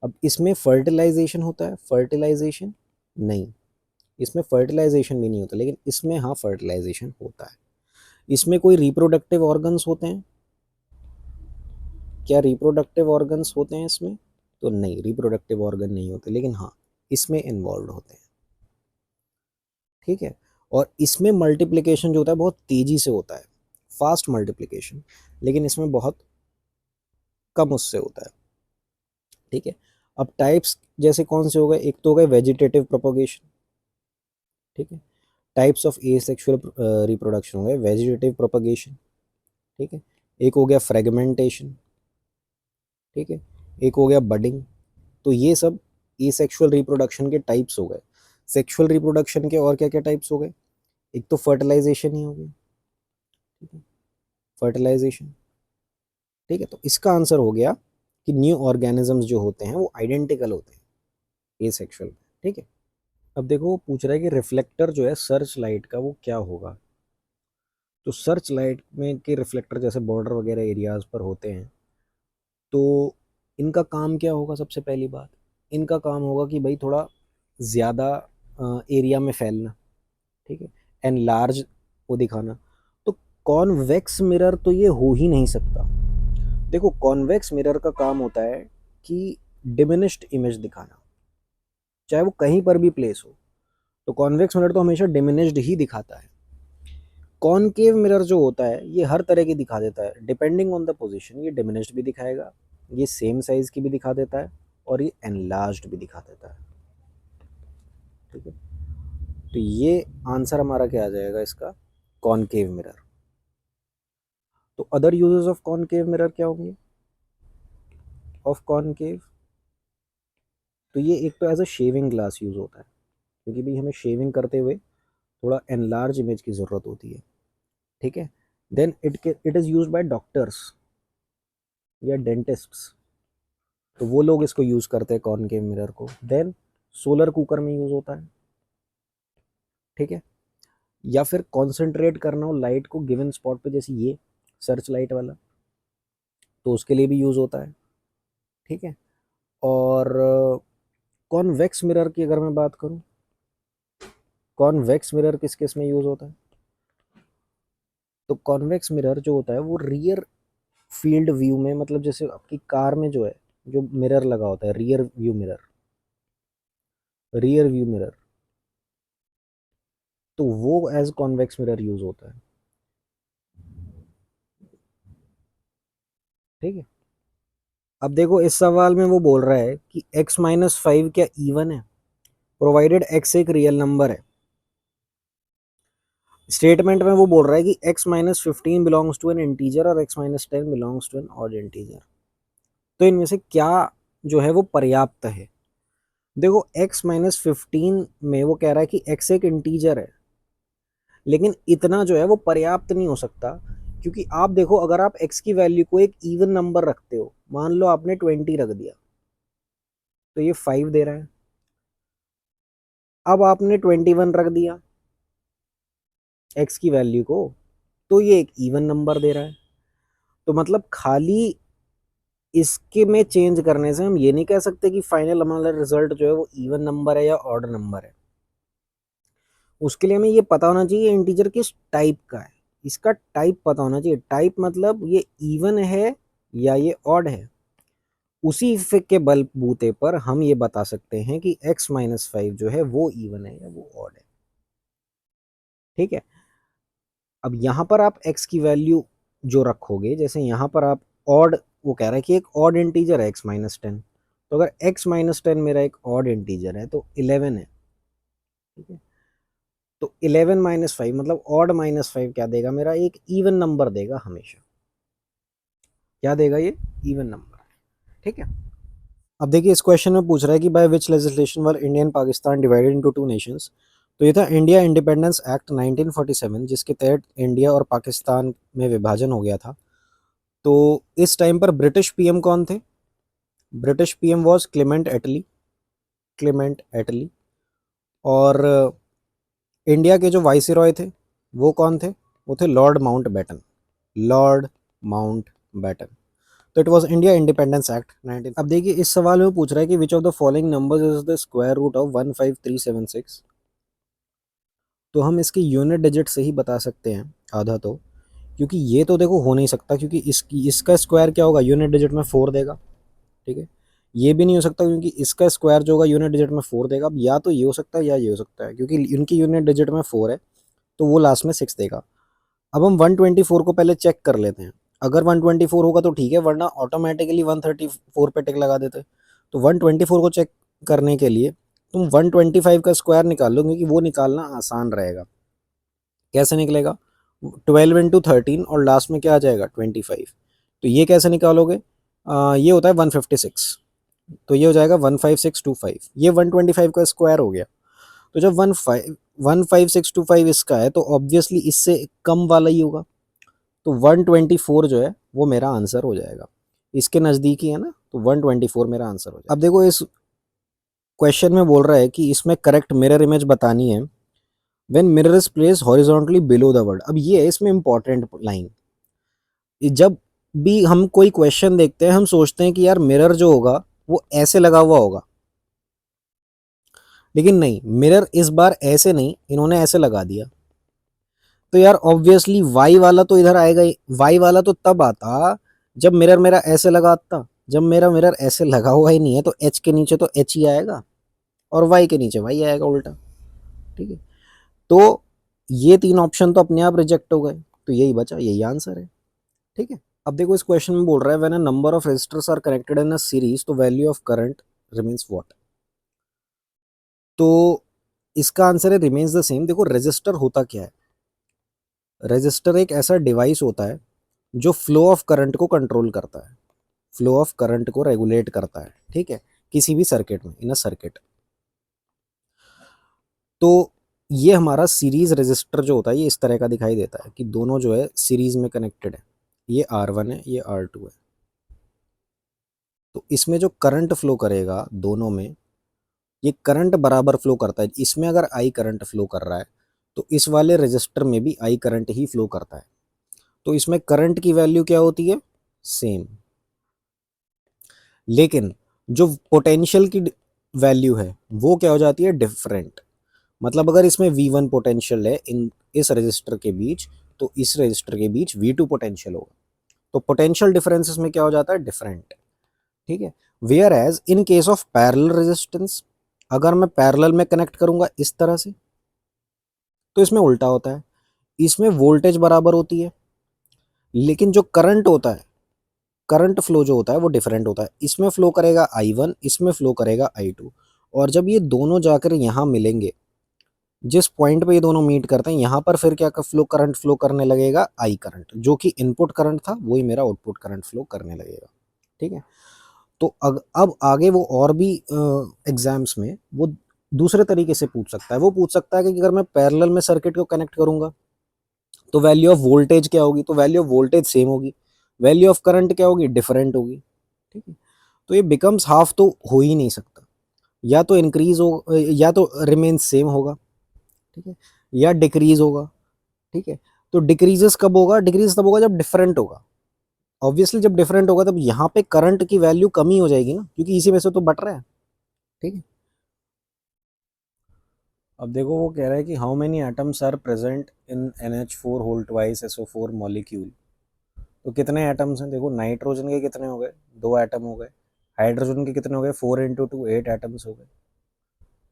अब इसमें फर्टिलाइजेशन होता है? फर्टिलाइजेशन नहीं, इसमें फर्टिलाइजेशन भी नहीं होता, लेकिन इसमें हाँ फर्टिलाइजेशन होता है। इसमें कोई रिप्रोडक्टिव ऑर्गन्स होते हैं क्या? रिप्रोडक्टिव ऑर्गन्स होते हैं इसमें? तो नहीं, रिप्रोडक्टिव ऑर्गन नहीं होते, लेकिन हाँ इसमें इन्वॉल्व होते हैं। ठीक है, और इसमें मल्टीप्लिकेशन जो होता है बहुत तेजी से होता है, फास्ट मल्टीप्लिकेशन, लेकिन इसमें बहुत कम उससे होता है। ठीक है, अब टाइप्स जैसे कौन से हो गए? एक तो हो गए वेजिटेटिव प्रोपोगेशन। ठीक है, टाइप्स ऑफ एसेक्सुअल रिप्रोडक्शन हो गए वेजिटेटिव प्रोपोगेशन। ठीक है, एक हो गया फ्रेगमेंटेशन। ठीक है, एक हो गया बडिंग। तो ये सब एसेक्सुअल रिप्रोडक्शन के टाइप्स हो गए। सेक्सुअल रिप्रोडक्शन के और क्या क्या टाइप्स हो गए? एक तो फर्टिलाइजेशन ही हो गया, ठीक है, फर्टिलाइजेशन, ठीक है। तो इसका आंसर हो गया कि न्यू ऑर्गेनिजम्स जो होते हैं वो आइडेंटिकल होते हैं एसेक्सुअल, ठीक है। अब देखो वो पूछ रहा है कि रिफ्लेक्टर जो है सर्च लाइट का वो क्या होगा। तो सर्च लाइट में के रिफ्लेक्टर जैसे बॉर्डर वगैरह एरियाज पर होते हैं, तो इनका काम क्या होगा? सबसे पहली बात, इनका काम होगा कि भाई थोड़ा ज़्यादा एरिया में फैलना, ठीक है, एंड लार्ज वो दिखाना। तो कॉन्वेक्स मिरर तो ये हो ही नहीं सकता। देखो कॉन्वेक्स मिरर का काम होता है कि डिमिनिश्ड इमेज दिखाना, चाहे वो कहीं पर भी प्लेस हो। तो कॉन्वेक्स मिरर तो हमेशा डिमिनिश्ड ही दिखाता है। कॉनकेव मिरर जो होता है ये हर तरह की दिखा देता है, डिपेंडिंग ऑन द पोजीशन। ये डिमिनिश्ड भी दिखाएगा, ये सेम साइज की भी दिखा देता है, और ये एनलार्ज्ड भी दिखा देता है, ठीक है। तो ये आंसर हमारा क्या आ जाएगा इसका? Concave mirror. तो other uses of concave mirror क्या होंगे? ऑफ कॉनकेव, तो ये एक तो as a shaving glass use होता है, क्योंकि भाई हमें शेविंग करते हुए थोड़ा एनलार्ज इमेज की ज़रूरत होती है, ठीक है। Then it is use by doctors या डेंटिस्ट्स, तो वो लोग इसको यूज़ करते हैं कॉनकेव मिरर को। देन सोलर कुकर में यूज़ होता है, ठीक है। या फिर कॉन्सेंट्रेट करना हो लाइट को गिवन स्पॉट पे, जैसे ये सर्च लाइट वाला, तो उसके लिए भी यूज़ होता है, ठीक है। और कॉन्वेक्स मिरर की अगर मैं बात करूं, कॉन्वेक्स मिरर किस किस में यूज़ होता है? तो कॉन्वेक्स मिरर जो होता है वो रियर फील्ड व्यू में, मतलब जैसे आपकी कार में जो है जो मिरर लगा होता है, rear view mirror, rear view mirror, तो वो एज कॉन्वेक्स मिरर यूज होता है, ठीक है। अब देखो इस सवाल में वो बोल रहा है कि x-5 क्या इवन है, प्रोवाइडेड x एक रियल नंबर है। स्टेटमेंट में वो बोल रहा है कि x-15 belongs to N integer और x-10 belongs to an odd integer. तो इनमें से क्या जो है वो पर्याप्त है? देखो x-15 में वो कह रहा है कि x एक इंटीजर है, लेकिन इतना जो है वो पर्याप्त नहीं हो सकता, क्योंकि आप देखो अगर आप x की वैल्यू को एक इवन नंबर रखते हो, मान लो आपने 20 रख दिया, तो ये 5 दे रहा है। अब आपने 21 रख दिया x की वैल्यू को, तो ये एक इवन नंबर दे रहा है। तो मतलब खाली इसके में चेंज करने से हम ये नहीं कह सकते कि फाइनल हमारा रिजल्ट जो है वो इवन नंबर है या ऑड नंबर है। उसके लिए हमें ये पता होना चाहिए इंटीजर किस टाइप का है, इसका टाइप पता होना चाहिए। टाइप मतलब ये इवन है या ये ऑड है। उसी के बलबूते पर हम ये बता सकते हैं कि x-5 जो है वो इवन है या वो ऑड है, ठीक है। अब यहाँ पर आप x की वैल्यू जो रखोगे, जैसे यहाँ पर आप ऑड, वो कह रहा है कि एक ऑड इंटीजर है x-10, तो अगर x-10 मेरा एक ऑड इंटीजर है तो 11 है, ठीक है। तो 11-5 मतलब ऑड -5 क्या देगा? मेरा एक इवन नंबर देगा हमेशा। क्या देगा? ये इवन नंबर, ठीक है। अब देखिए इस क्वेश्चन में पूछ रहा है कि by which legislation were India and Pakistan divided into two nations. तो ये था इंडिया इंडिपेंडेंस एक्ट 1947, जिसके तहत इंडिया और पाकिस्तान में विभाजन हो गया था। तो इस टाइम पर ब्रिटिश पीएम कौन थे? British PM was Clement Attlee, Clement Attlee. और इंडिया के जो वाइसरॉय थे वो कौन थे? वो थे लॉर्ड माउंटबेटन, लॉर्ड माउंटबेटन। तो it was India independence act 19। अब देखिए इस सवाल में पूछ रहा है कि which of the following numbers is the square root of 15376। तो हम इसकी यूनिट डिजिट से ही बता सकते हैं आधा तो, क्योंकि ये तो देखो हो नहीं सकता, क्योंकि इसका स्क्वायर क्या होगा? यूनिट डिजिट में 4 देगा, ठीक है। ये भी नहीं हो सकता क्योंकि इसका स्क्वायर जो होगा यूनिट डिजिट में 4 देगा। अब या तो ये हो सकता है या ये हो सकता है, क्योंकि इनकी यूनिट डिजिट में 4 है तो वो लास्ट में 6 देगा। अब हम 124 को पहले चेक कर लेते हैं। अगर 124 होगा तो ठीक है, वरना ऑटोमेटिकली 134 पे टिक लगा देते। तो 124 को चेक करने के लिए तुम 125 का स्क्वायर निकाल लो, क्योंकि वो निकालना आसान रहेगा। कैसे निकलेगा? 12 इंटू 13 और लास्ट में क्या आ जाएगा? 25। तो ये कैसे निकालोगे? ये होता है 156, तो ये हो जाएगा 15625। ये 125 का स्क्वायर हो गया। तो जब 15625 इसका है तो ऑब्वियसली इससे कम वाला ही होगा, तो 124 जो है वो मेरा आंसर हो जाएगा। इसके नज़दीकी है ना, तो 124 मेरा आंसर हो जाएगा। अब देखो इस क्वेश्चन में बोल रहा है कि इसमें करेक्ट मिरर इमेज बतानी है when mirror is placed horizontally below the word. अब ये है इसमें इंपॉर्टेंट लाइन। जब भी हम कोई क्वेश्चन देखते हैं हम सोचते हैं कि यार मिरर जो होगा वो ऐसे लगा हुआ होगा, लेकिन नहीं, मिरर इस बार ऐसे नहीं, इन्होंने ऐसे लगा दिया। तो यार ऑब्वियसली वाई वाला तो इधर आएगा ही। वाई वाला तो तब आता जब मिरर मेरा ऐसे लगा आता। जब मेरा मिरर ऐसे लगा हुआ ही नहीं है तो एच के नीचे तो एच ही आएगा और वाई के नीचे वाई आएगा उल्टा। ठीक है, तो ये तीन ऑप्शन तो अपने आप रिजेक्ट हो गए, तो यही बचा, यही आंसर है। ठीक है, अब देखो इस क्वेश्चन में बोल रहा है when a number of resistors are connected in a series तो value of current remains what. तो इसका आंसर है रिमेन्स द सेम। देखो रजिस्टर होता क्या है, रजिस्टर एक ऐसा डिवाइस होता है जो फ्लो ऑफ करंट को कंट्रोल करता है, फ्लो ऑफ करंट को रेगुलेट करता है। ठीक है, किसी भी सर्किट में, इन अ सर्किट। तो ये हमारा सीरीज रजिस्टर जो होता है ये इस तरह का दिखाई देता है कि दोनों जो है सीरीज में कनेक्टेड है। ये R1 है, ये R2 है। तो इसमें जो करंट फ्लो करेगा दोनों में, ये करंट बराबर फ्लो करता है। इसमें अगर I करंट फ्लो कर रहा है तो इस वाले रजिस्टर में भी I करंट ही फ्लो करता है। तो इसमें करंट की वैल्यू क्या होती है, सेम। लेकिन जो पोटेंशियल की वैल्यू है वो क्या हो जाती है, डिफरेंट। मतलब अगर इसमें V1 पोटेंशियल है इन इस रजिस्टर के बीच, तो इस रजिस्टर के बीच V2 पोटेंशियल होगा। तो पोटेंशियल डिफरेंसेस में क्या हो जाता है, डिफरेंट। ठीक है, whereas in case of parallel resistance, अगर मैं पैरेलल में कनेक्ट करूंगा इस तरह से तो इसमें उल्टा होता है। इसमें वोल्टेज बराबर होती है लेकिन जो करंट होता है, करंट फ्लो जो होता है वो डिफरेंट होता है। इसमें फ्लो करेगा I1, इसमें फ्लो करेगा I2। और जब ये दोनों जाकर यहाँ मिलेंगे, जिस पॉइंट पे ये दोनों मीट करते हैं यहाँ पर फिर क्या फ्लो करंट फ्लो करने लगेगा, I करंट, जो कि इनपुट करंट था वही मेरा आउटपुट करंट फ्लो करने लगेगा। ठीक है, तो अब आगे वो और भी एग्जाम्स में वो दूसरे तरीके से पूछ सकता है। वो पूछ सकता है कि अगर मैं पैरेलल में सर्किट को कनेक्ट करूंगा तो वैल्यू ऑफ वोल्टेज क्या होगी, तो वैल्यू ऑफ वोल्टेज सेम होगी, वैल्यू ऑफ करंट क्या होगी, डिफरेंट होगी। ठीक है, तो ये बिकम्स हाफ तो हो ही नहीं सकता, या तो इंक्रीज हो या तो रिमेन सेम होगा। ठीक है, या डिक्रीज होगा। ठीक है, तो डिक्रीजेस कब होगा, डिक्रीज तब होगा जब डिफरेंट होगा। ऑब्वियसली जब डिफरेंट होगा तब यहाँ पे करंट की वैल्यू कम ही हो जाएगी ना, क्योंकि इसी में से तो बट रहा है। ठीक है, अब देखो वो कह रहा है कि how many atoms are present in NH4 whole twice SO4 molecule. तो कितने एटम्स हैं, देखो नाइट्रोजन के कितने हो गए, 2 एटम हो गए। हाइड्रोजन के कितने हो गए, 4 × 2 8 एटम्स हो गए।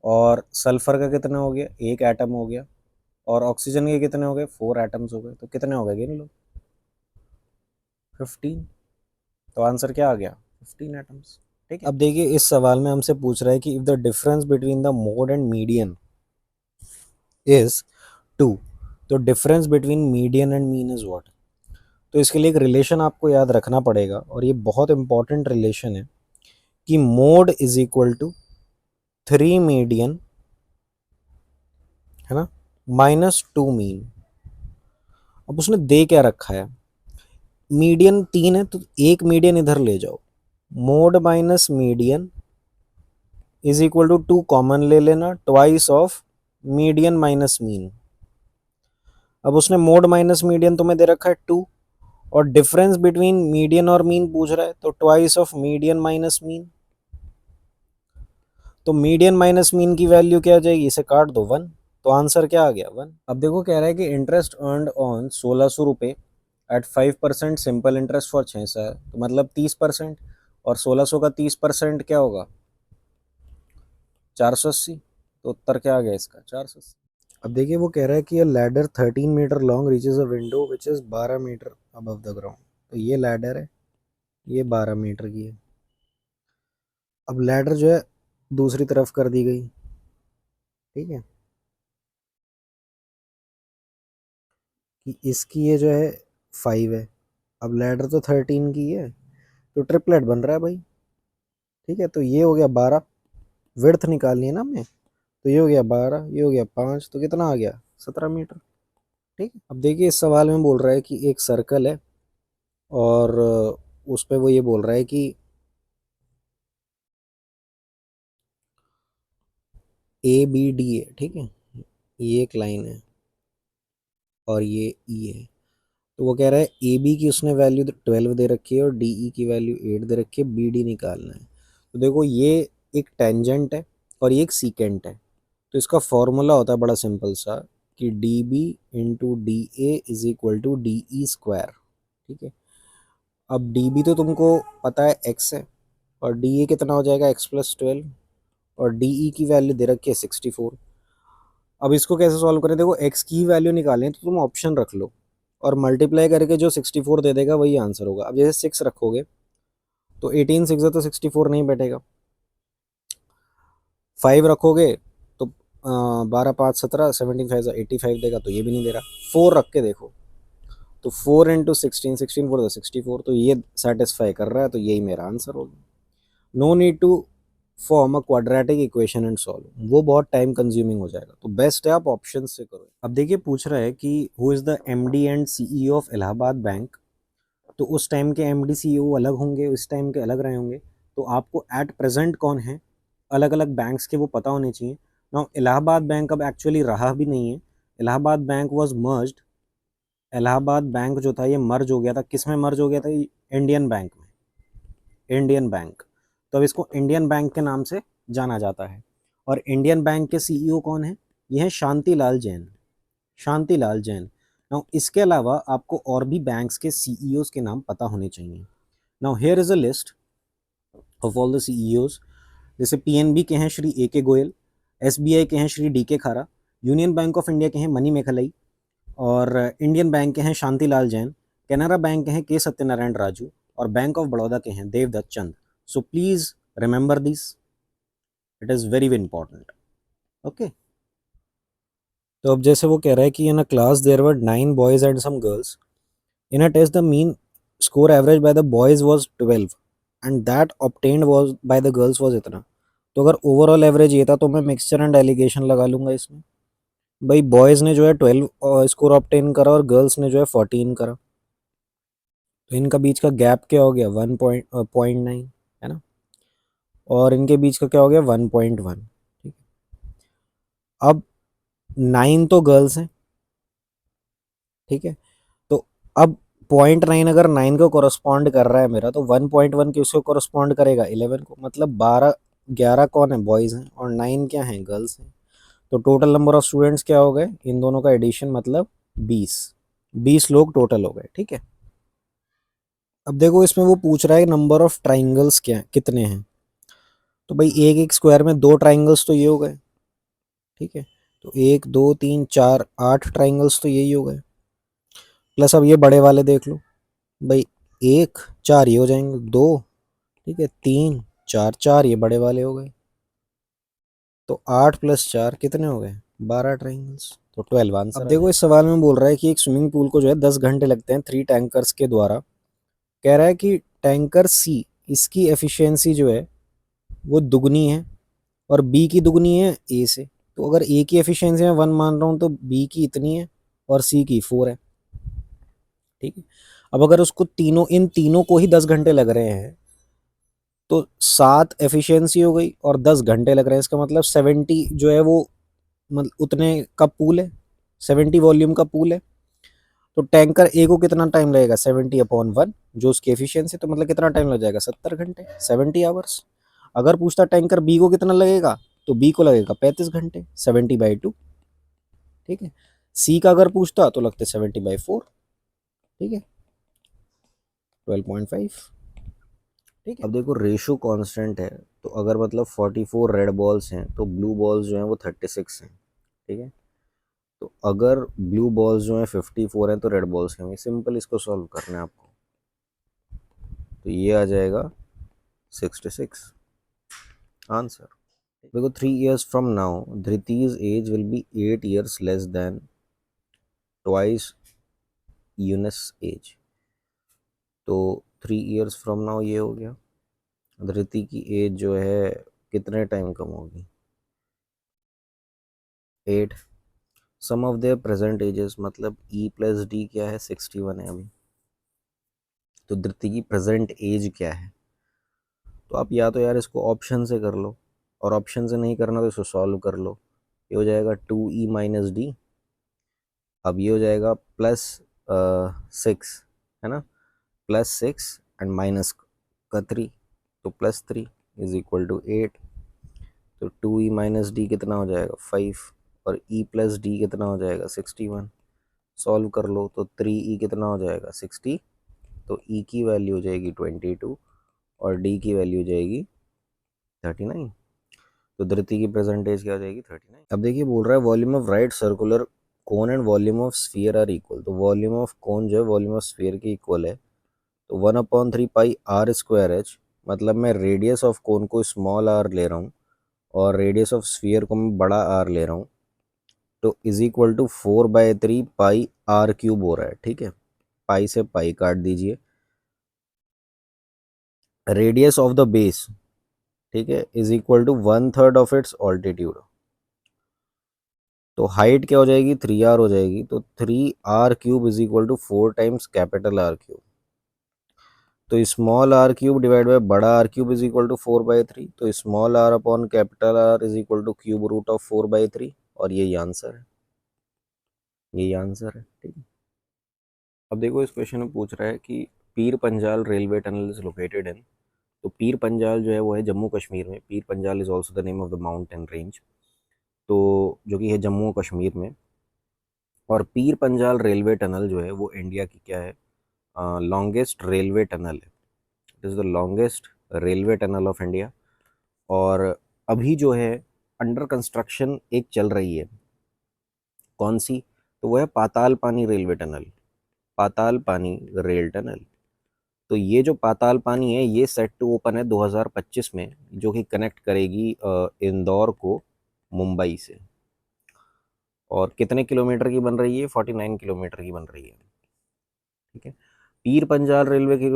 और सल्फर का कितना हो गया, 1 एटम हो गया। और ऑक्सीजन के कितने हो गए, 4 एटम्स हो गए। तो कितने हो गए, गिन लो, 15। तो आंसर क्या आ गया, 15 एटम्स। ठीक है, अब देखिए इस सवाल में हमसे पूछ रहा है कि if the difference between the mode and median is 2, तो difference between median and mean is what. तो इसके लिए एक रिलेशन आपको याद रखना पड़ेगा और ये बहुत इंपॉर्टेंट रिलेशन है कि mode is equal to 3 median, है ना, -2 मीन। अब उसने दे क्या रखा है, मीडियन 3 है तो एक मीडियन इधर ले जाओ, mode minus median is equal to 2 common ले लेना, twice of median minus mean. अब उसने मोड माइनस मीडियन तुम्हें दे रखा है 2, और डिफरेंस बिटवीन मीडियन और मीन पूछ रहा है, तो twice of median minus mean. तो मीडियन माइनस मीन की वैल्यू क्या आ जाएगी, इसे काट दो 1। तो आंसर क्या आ गया, 1। अब देखो कह रहा है कि इंटरेस्ट अर्नड ऑन 1600 रुपये एट 5% सिंपल इंटरेस्ट फॉर 6 साल, तो मतलब 30%। और 1600 का 30% क्या होगा, 480। तो उत्तर क्या आ गया इसका, 480। अब देखिए वो कह रहा है कि ये ladder 13 metre long reaches a window which is 12 metre above the ground. तो ये लैडर है, ये 12 मीटर की है। अब लैडर जो है दूसरी तरफ कर दी गई। ठीक है, कि इसकी ये जो है 5 है, अब लैडर तो 13 की है, तो ट्रिपलेट बन रहा है भाई। ठीक है, तो ये हो गया 12, विड्थ निकालनी है ना हमें, तो तो ये हो गया 12, ये हो गया 5, तो कितना आ गया 17 मीटर। ठीक है, अब देखिए इस सवाल में बोल रहा है कि एक सर्कल है और उस पे वो ये बोल रहा है कि ए बी डी है। ठीक है, ये एक लाइन है और ये ई है। तो वो कह रहा है ए बी की उसने वैल्यू 12 दे रखी है और डी ई की वैल्यू 8 दे रखी है, बी डी निकालना है। तो देखो ये एक टेंजेंट है और ये एक सीकेंट है। तो इसका फॉर्मूला होता है बड़ा सिंपल सा कि D B into D A is equal to D E square. ठीक है, अब डी बी तो तुमको पता है एक्स है और डी ए कितना हो जाएगा एक्स प्लस 12 और डी ई की वैल्यू दे रखी है 64। अब इसको कैसे सॉल्व करें, देखो एक्स की वैल्यू निकालें तो तुम ऑप्शन रख लो और मल्टीप्लाई करके जो 64 दे देगा वही आंसर होगा। अब जैसे 6 रखोगे तो 18 6 तो 64 नहीं बैठेगा। 5 रखोगे तो 12 5 17, 17 5 85 देगा, तो ये भी नहीं दे रहा। 4 रख के देखो तो 4 इंटू 16, 16 4 64, तो ये सेटिस्फाई कर रहा है, तो यही मेरा आंसर होगा। No need to form a quadratic equation and solve, वो बहुत टाइम कंज्यूमिंग हो जाएगा, तो बेस्ट है आप ऑप्शन से करो। अब देखिए पूछ रहा है कि who is the MD and CEO of Allahabad bank. तो उस टाइम के एमडी सीईओ अलग होंगे, उस टाइम के अलग रहे होंगे, तो आपको एट प्रेजेंट कौन है अलग अलग बैंक्स के वो पता होने चाहिए ना। इलाहाबाद बैंक अब एक्चुअली रहा भी नहीं है, Allahabad bank was merged. Allahabad bank जो था ये मर्ज हो गया था, किस में मर्ज हो गया था, इंडियन बैंक में, इंडियन बैंक। तो अब इसको इंडियन बैंक के नाम से जाना जाता है। और इंडियन बैंक के सीईओ कौन है, ये है शांतिलाल जैन, शांतिलाल जैन। नाउ इसके अलावा आपको और भी बैंक्स के सीईओज के नाम पता होने चाहिए। Now here is a list of all the CEOs. जैसे पीएनबी के हैं श्री ए के गोयल, एसबीआई के हैं श्री डी के खारा, यूनियन बैंक ऑफ इंडिया के हैं मनी मेखलई, और इंडियन बैंक के हैं शांतिलाल जैन, कैनरा बैंक के हैं के सत्यनारायण राजू, और बैंक ऑफ बड़ौदा के हैं Devdutt Chand. So please remember this, it is very very important. Okay, तो अब जैसे वो कह रहा है कि in a class there were 9 boys and some girls, in a test the mean score average by the boys was 12 and that obtained was by the girls was इतना। तो अगर ओवरऑल एवरेज ये था तो मैं मिक्सचर एंड एलिगेशन लगा लूंगा इसमें। भाई बॉयज़ ने जो है 12 स्कोर ऑब्टेन करा और गर्ल्स ने जो है 14 करा, तो इनका बीच का गैप क्या हो गया 1.9, है ना, और इनके बीच का क्या हो गया 1.1। ठीक है, अब 9 तो गर्ल्स हैं। ठीक है, तो अब 0.9 अगर 9 को कोरस्पॉन्ड कर रहा है मेरा, तो 1.1 किसको कोरस्पॉन्ड करेगा 11 को, मतलब 11 कौन है बॉयज़ हैं और 9 क्या हैं गर्ल्स हैं। तो टोटल नंबर ऑफ स्टूडेंट्स क्या हो गए इन दोनों का एडिशन, मतलब 20 लोग टोटल हो गए। ठीक है, अब देखो इसमें वो पूछ रहा है नंबर ऑफ ट्राइंगल्स क्या कितने हैं। तो भाई एक एक स्क्वायर में 2 ट्राइंगल्स तो ये हो गए। ठीक है, तो 1 2 3 4 8 ट्राइंगल्स तो यही हो गए, प्लस अब ये बड़े वाले देख लो भाई, 1 4 ये हो जाएंगे 2, ठीक है 3 4 4 ये बड़े वाले हो गए, तो 8 प्लस 4 कितने हो गए 12 ट्राइंगल्स, तो 12 आंसर। अब देखो इस सवाल में बोल रहा है कि एक स्विमिंग पूल को जो है 10 घंटे लगते हैं 3 टैंकर्स के द्वारा। कह रहा है कि टैंकर सी, इसकी एफिशिएंसी जो है वो दुगनी है और बी की दुगनी है ए से। तो अगर ए की एफिशिएंसी में 1 मान रहा हूँ तो बी की इतनी है और सी की 4 है। ठीक है, अब अगर उसको तीनों, इन तीनों को ही 10 घंटे लग रहे हैं, तो 7 एफिशिएंसी हो गई और 10 घंटे लग रहे हैं, इसका मतलब 70 जो है वो, मतलब उतने का पूल है, 70 वॉल्यूम का पूल है। तो टैंकर ए को कितना टाइम लगेगा 70/1 जो उसकी एफिशिएंसी, तो मतलब कितना टाइम लग जाएगा 70 घंटे, 70 आवर्स। अगर पूछता टैंकर बी को कितना लगेगा, तो बी को लगेगा 35 घंटे, 70/2। ठीक है, सी का अगर पूछता तो लगते 70/4। ठीक है, 12.5। ठीक है, अब देखो रेशो कांस्टेंट है, तो अगर मतलब 44 रेड बॉल्स हैं तो ब्लू बॉल्स जो हैं वो 36 हैं। ठीक है, तो अगर ब्लू बॉल्स जो हैं 54 हैं तो रेड बॉल्स क्या होंगे, सिंपल इसको सॉल्व करना है आपको। तो ये आ जाएगा 66 आंसर। देखो 3 years from now धृति's age will be 8 years less than twice Eunice age. तो 3 years from now ये हो गया, धृति की एज जो है कितने टाइम कम होगी, 8। सम ऑफ देयर प्रेजेंट एजेस, मतलब ई प्लस डी क्या है, 61 है अभी। तो धृति की प्रेजेंट एज क्या है? तो आप या तो यार इसको ऑप्शन से कर लो, और ऑप्शन से नहीं करना तो इसको सॉल्व कर लो। ये हो जाएगा 2e - d। अब ये हो जाएगा प्लस 6, है ना, +6 एंड माइनस का 3, तो +3 इज इक्वल टू 8। तो 2e - d कितना हो जाएगा, 5, और e प्लस डी कितना हो जाएगा, 61। सॉल्व कर लो तो 3e कितना हो जाएगा, 60। तो e की वैल्यू हो जाएगी 22 और d की वैल्यू हो जाएगी 39। तो धृति की प्रेजेंटेज क्या हो जाएगी, 39। अब देखिए बोल रहा है volume of right circular cone and volume of sphere are equal. तो वॉल्यूम ऑफ कोन जो है वॉल्यूम ऑफ स्फीयर के इक्वल है। तो 1/3πr²h, मतलब मैं रेडियस ऑफ कोन को स्मॉल आर ले रहा हूँ और रेडियस ऑफ स्फीयर को मैं बड़ा आर ले रहा हूँ, तो इज इक्वल टू 4/3πr³ हो रहा है। ठीक है, पाई से पाई काट दीजिए। रेडियस ऑफ द बेस, ठीक है, is equal to 1/3 of its altitude. तो हाइट क्या हो जाएगी, 3r हो जाएगी। तो 3r³ is equal to 4 times capital R³। तो स्मॉल r³ डिवाइड बाय बड़ा R³ इज इक्वल टू 4/3। तो small r upon capital R is equal to cube root of 4/3, और यही आंसर है, यही आंसर है। ठीक है, अब देखो इस क्वेश्चन में पूछ रहा है कि Pir Panjal railway tunnel is located in. तो पीर पंजाल जो है वो है जम्मू कश्मीर में। Pir Panjal is also the name of the mountain range, तो जो कि है जम्मू कश्मीर में। और पीर पंजाल रेलवे टनल जो है वो इंडिया की क्या है, लॉन्गेस्ट रेलवे टनल है। It is the longest railway tunnel of India. और अभी जो है अंडर कंस्ट्रक्शन एक चल रही है, कौन सी, तो वो है पाताल पानी रेलवे टनल, पाताल पानी रेल टनल। तो ये जो पाताल पानी है ये सेट टू ओपन है 2025 में, जो कि कनेक्ट करेगी इंदौर को मुंबई से। और कितने किलोमीटर की बन रही है, 49 किलोमीटर की बन रही है। ठीक है, पीर पंजाल रेलवे की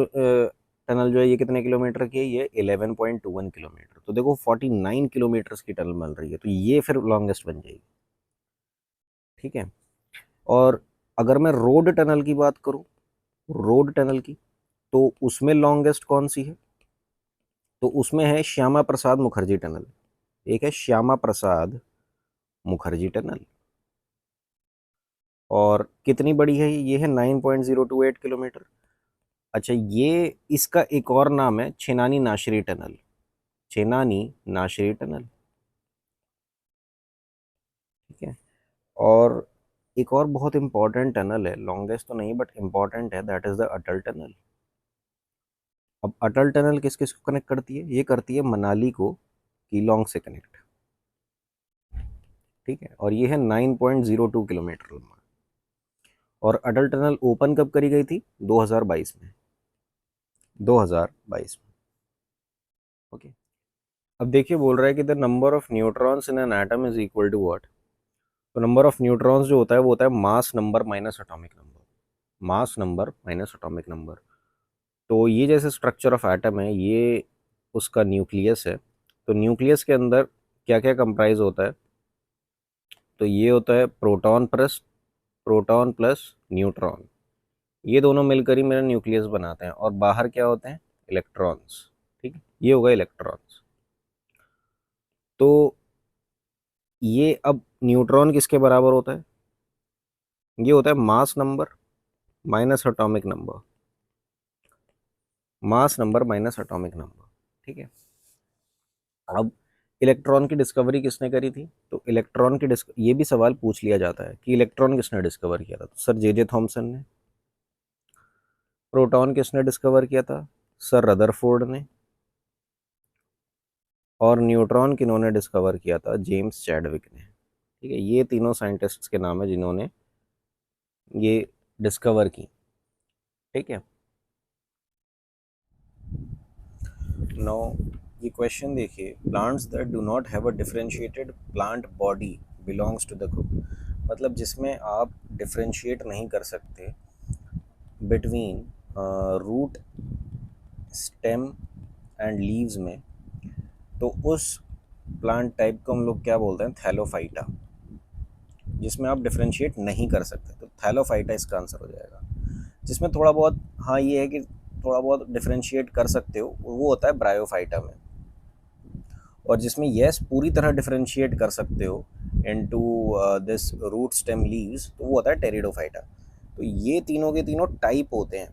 टनल जो है ये कितने किलोमीटर की है, ये 11.21 किलोमीटर। तो देखो 49 किलोमीटर की टनल बन रही है, तो ये फिर लॉन्गेस्ट बन जाएगी। ठीक है, और अगर मैं रोड टनल की बात करूं, रोड टनल की, तो उसमें लॉन्गेस्ट कौन सी है, तो उसमें है श्यामा प्रसाद मुखर्जी टनल। एक है श्यामा प्रसाद मुखर्जी टनल, और कितनी बड़ी है ये है 9.028 किलोमीटर। अच्छा, ये इसका एक और नाम है छेनानी नाशरी टनल, छेनानी नाशरी टनल। ठीक है, और एक और बहुत इंपॉर्टेंट टनल है, लॉन्गेस्ट तो नहीं बट इंपॉर्टेंट है, that is the Atal tunnel. अब अटल टनल किस किस को कनेक्ट करती है, ये करती है मनाली को कीलोंग से कनेक्ट। ठीक है, और ये है 9.02 किलोमीटर लंबा। और अटल टनल ओपन कब करी गई थी, 2022 में, 2022 में। ओके, अब देखिए बोल रहा है कि the number of neutrons in an atom is equal to what. तो नंबर ऑफ न्यूट्रॉन्स जो होता है वो होता है mass number minus atomic number, mass number minus atomic number. तो ये जैसे स्ट्रक्चर ऑफ एटम है, ये उसका न्यूक्लियस है। तो न्यूक्लियस के अंदर क्या क्या कंप्राइज होता है, तो ये होता है प्रोटॉन प्लस न्यूट्रॉन, ये दोनों मिलकर ही मेरा न्यूक्लियस बनाते हैं। और बाहर क्या होते हैं, इलेक्ट्रॉन्स। ठीक है, ये होगा इलेक्ट्रॉन्स। तो ये अब न्यूट्रॉन किसके बराबर होता है, ये होता है mass number minus atomic number, mass number minus atomic number. ठीक है, अब इलेक्ट्रॉन की डिस्कवरी किसने करी थी, तो इलेक्ट्रॉन की ये भी सवाल पूछ लिया जाता है कि इलेक्ट्रॉन किसने डिस्कवर किया था, तो सर जे थॉमसन ने। प्रोटॉन किसने डिस्कवर किया था, सर रदरफोर्ड ने। और न्यूट्रॉन किन्होंने डिस्कवर किया था, जेम्स चैडविक ने। ठीक है, ये तीनों साइंटिस्ट्स के नाम है जिन्होंने ये डिस्कवर की। ठीक है, नो ये क्वेश्चन देखिए, plants that do not have a differentiated plant body belongs to the group. मतलब जिसमें आप डिफरेंशिएट नहीं कर सकते between root, stem and leaves में, तो उस प्लांट टाइप को हम लोग क्या बोलते हैं, थैलोफाइटा। जिसमें आप डिफ्रेंशिएट नहीं कर सकते, तो थैलोफाइटा इसका आंसर हो जाएगा। जिसमें थोड़ा बहुत हाँ ये है कि थोड़ा बहुत डिफ्रेंशिएट कर सकते हो वो होता है ब्रायोफाइटा में, और जिसमें यस पूरी तरह डिफ्रेंशिएट कर सकते हो into this root stem leaves, तो वो होता है टेरिडोफाइटा। तो ये तीनों के तीनों टाइप होते हैं,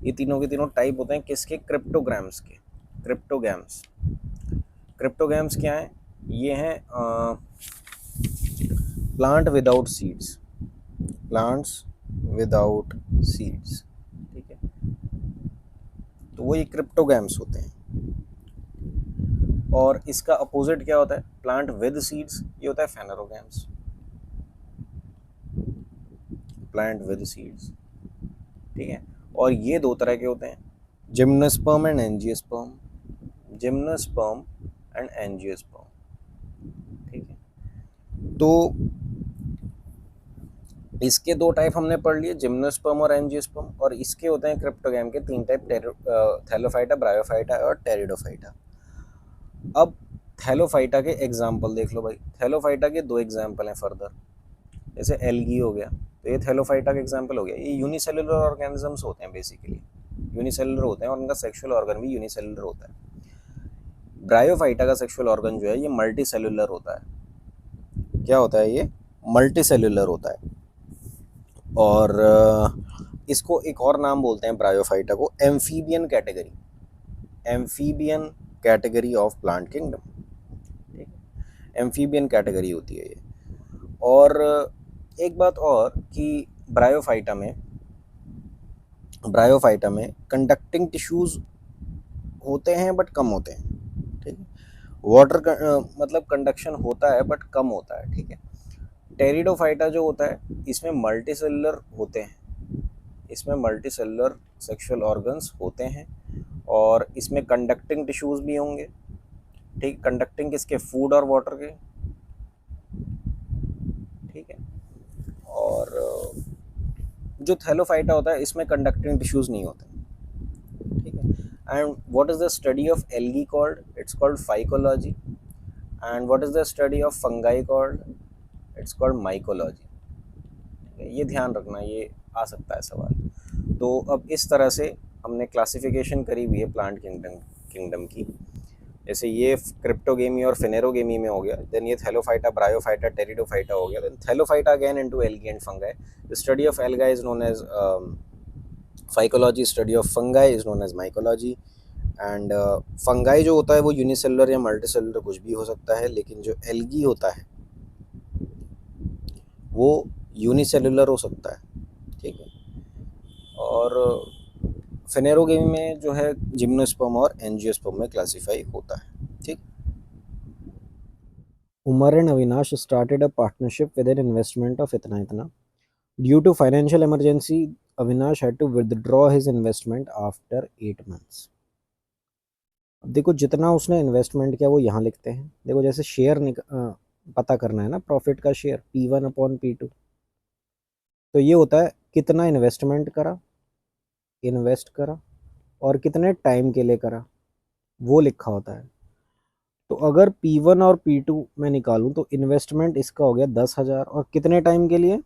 ये तीनों के तीनों टाइप होते हैं किसके? क्रिप्टोग्राम्स के। क्रिप्टोग्राम्स, क्रिप्टोग्राम्स क्या हैं? ये हैं plant without seeds, plants without seeds, ठीक है, तो वो ये क्रिप्टोग्राम्स होते हैं। और इसका अपोजिट क्या होता है? प्लांट विद सीड्स, ये होता है फेनरोग्राम्स, प्लांट विद सीड्स, ठीक है। और ये दो तरह के होते हैं, gymnosperm and angiosperm, gymnosperm and angiosperm, ठीक है। तो इसके दो टाइप हमने पढ़ लिए, जिम्नोस्पर्म और एंजियोस्पर्म, और इसके होते हैं क्रिप्टोग्राम के तीन टाइप, थैलोफाइटा, ब्रायोफाइटा और टेरिडोफाइटा। अब थैलोफाइटा के एग्जाम्पल देख लो भाई, थैलोफाइटा के दो एग्जाम्पल हैं फर्दर, जैसे एल्गी हो गया, तो ये थैलोफाइटा का एग्जाम्पल हो गया। ये यूनिसेलुलर ऑर्गेनिजम्स होते हैं, बेसिकली यूनिसेलुलर होते हैं, और उनका सेक्सुअल ऑर्गन भी यूनिसेलुलर होता है। ब्रायोफाइटा का सेक्सुअल ऑर्गन जो है ये मल्टी सेलुलर होता है। क्या होता है ये? मल्टी सेलुलर होता है। और इसको एक और नाम बोलते हैं ब्रायोफाइटा को, amphibian category, amphibian category of plant kingdom, ठीक है, एम्फीबियन कैटेगरी होती है ये। और एक बात और कि ब्रायोफाइटा में कंडक्टिंग टिश्यूज होते हैं बट कम होते हैं, ठीक है, वाटर मतलब कंडक्शन होता है बट कम होता है, ठीक है। टेरिडोफाइटा जो होता है इसमें मल्टी सेलुलर होते हैं, इसमें मल्टी सेलुलर सेक्सुअल ऑर्गन्स होते हैं, और इसमें कंडक्टिंग टिश्यूज भी होंगे, ठीक, कंडक्टिंग किसके? फूड और वाटर के, ठीक है। और जो थैलोफाइटा होता है इसमें कंडक्टिंग टिश्यूज नहीं होते, ठीक है। And what is the study of algae called? It's called phycology. And what is the study of fungi called? It's called mycology. ये ध्यान रखना, ये आ सकता है सवाल। तो अब इस तरह से हमने क्लासिफिकेशन करी हुई है प्लांट किंगडम की। जैसे ये क्रिप्टोगेमी और फेनेरोगेमी में हो गया, देन ये थैलोफाइटा, ब्रायोफाइटा, टेरिडोफाइटा हो गया, then thallophyta again into algae and fungi. The study of alga is known as phycology, study of fungi is known as mycology. And fungi जो होता है वो यूनिसेलुलर या मल्टीसेलुलर कुछ भी हो सकता है, लेकिन जो एल्गी होता है वो यूनिसेलुलर हो सकता है, ठीक है। और फेनेरोगेमी में जो है जिम्नोस्पर्म और एंजियोस्पर्म में क्लासीफाई होता है, ठीक। Umar and Avinash started a partnership with an investment of इतना इतना. Due to financial emergency, Avinash had to withdraw his investment after 8 months. अब देखो जितना उसने इन्वेस्टमेंट किया वो यहाँ लिखते हैं। देखो जैसे शेयर पता करना है ना, प्रॉफिट का शेयर P1/P2, तो ये होता है कितना इन्वेस्टमेंट करा, इन्वेस्ट करा, और कितने टाइम के लिए करा, वो लिखा होता है। तो अगर P1 और P2 में निकालूं तो इन्वेस्टमेंट इसका हो गया 10,000, और कितने टाइम के लिए?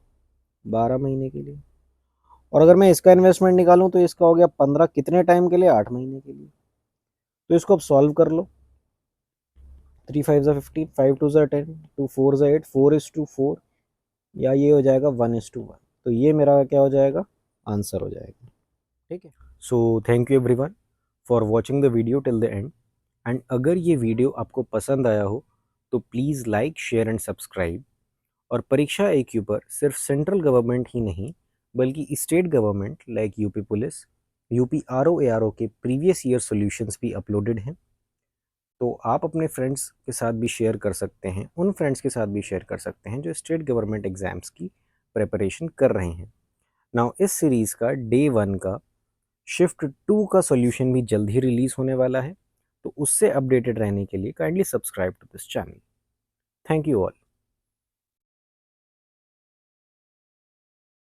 12 महीने के लिए। और अगर मैं इसका इन्वेस्टमेंट निकालूं तो इसका हो गया 15, कितने टाइम के लिए? 8 महीने के लिए। तो इसको अब सॉल्व कर लो, 3 5 15, 5 2 10, 2 4 8, 4:4, या ये हो जाएगा 1:1। तो ये मेरा क्या हो जाएगा? आंसर हो जाएगा, ठीक है। So thank you everyone for watching the video till the end. And अगर ये वीडियो आपको पसंद आया हो तो please like, share and subscribe. और परीक्षा AQ पर सिर्फ सेंट्रल गवर्नमेंट ही नहीं बल्कि state government like UP police, UP RO ARO के प्रीवियस ईयर सॉल्यूशंस भी अपलोडेड हैं, तो आप अपने फ्रेंड्स के साथ भी शेयर कर सकते हैं, उन फ्रेंड्स के साथ भी शेयर कर सकते हैं जो स्टेट गवर्नमेंट एग्जाम्स की प्रिपरेशन कर रहे हैं। नाउ इस सीरीज़ का डे 1 का शिफ्ट 2 का सॉल्यूशन भी जल्द ही रिलीज़ होने वाला है, तो उससे अपडेटेड रहने के लिए kindly subscribe to this channel. Thank you all.